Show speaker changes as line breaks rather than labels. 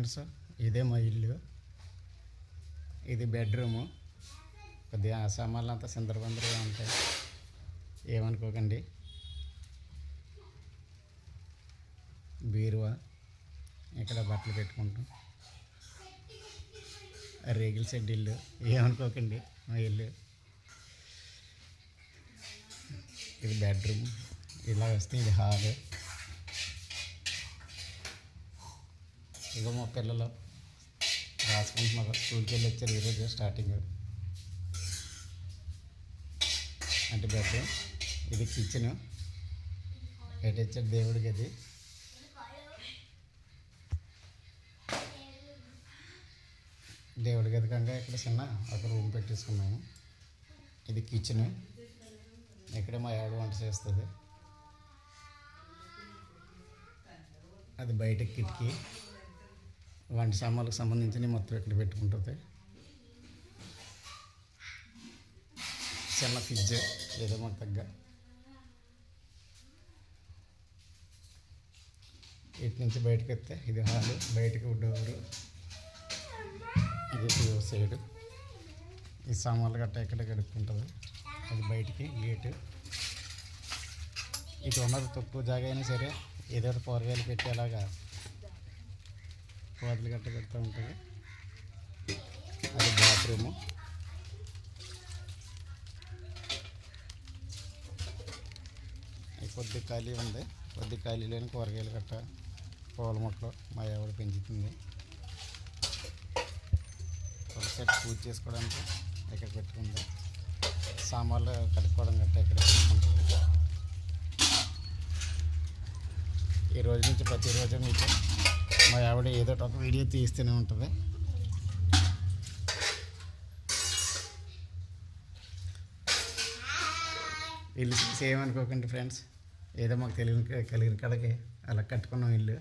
Friends, ఇదే మా ఇల్లు. ఇది బెడ్రూము. కొద్దిగా సామాన్లు అంతా సిందరబందరగా ఉంటాయి, ఏమనుకోకండి. బీరువా, ఇక్కడ బట్టలు పెట్టుకుంటాం. రేగిల్ షెడ్ ఇల్లు, ఏమనుకోకండి మా ఇల్లు. ఇది బెడ్రూమ్. ఇలా వస్తే ఇది హాల్. ఇగో మా పిల్లలు రాసుకుంటున్నారు, స్కూల్కి వెళ్ళి వచ్చారు ఈరోజు స్టార్టింగ్. అంటే బెడ్రూమ్. ఇది కిచెను. ఎటు వచ్చాడు దేవుడి గది. దేవుడి గది కనుక ఇక్కడ చిన్న ఒక రూమ్ పెట్టేసుకున్నాము. ఇది కిచెను. ఇక్కడ మా ఆవిడ వంట చేస్తుంది. అది బయట కిటికీ. వంట సామాన్లకు సంబంధించిన మొత్తం ఇక్కడ పెట్టుకుంటుంది. చిన్న ఫ్రిడ్జ్, ఏదో మాకు తగ్గ. ఇటు నుంచి బయటకు వస్తే ఇది హాలు, బయటకు డోరు. ఇది సైడు. ఈ సామాన్లు గట్ట ఇక్కడ గడుపుకుంటుంది. అది బయటికి గేటు. ఇటు ఉన్నది తక్కువ జాగా అయినా సరే ఏదో ఒకటి కూరగాయలు పెట్టేలాగా కోతలు గట్ట పెడుతూ ఉంటుంది. అది బాత్రూము. కొద్ది ఖాళీ ఉంది. కొద్ది ఖాళీ లేని కూరగాయలు గట్ట, పూల మొక్కలు మా ఆవిడ పెంచుతుంది. ఒకసారి పూజ చేసుకోవడానికి ఇక్కడ పెట్టుకుంది. సామాన్లు కడుక్కోవడం గట్ట ఇక్కడ పెట్టుకుంటుంది. ఈ రోజు నుంచి ప్రతిరోజు మీకు మా ఆవిడ ఏదో ఒక వీడియో తీస్తూనే ఉంటుంది. ఇల్లు సేమ్ అనుకోకండి ఫ్రెండ్స్, ఏదో మాకు కలిగిన కడకి అలా కట్టుకున్నాం ఇల్లు.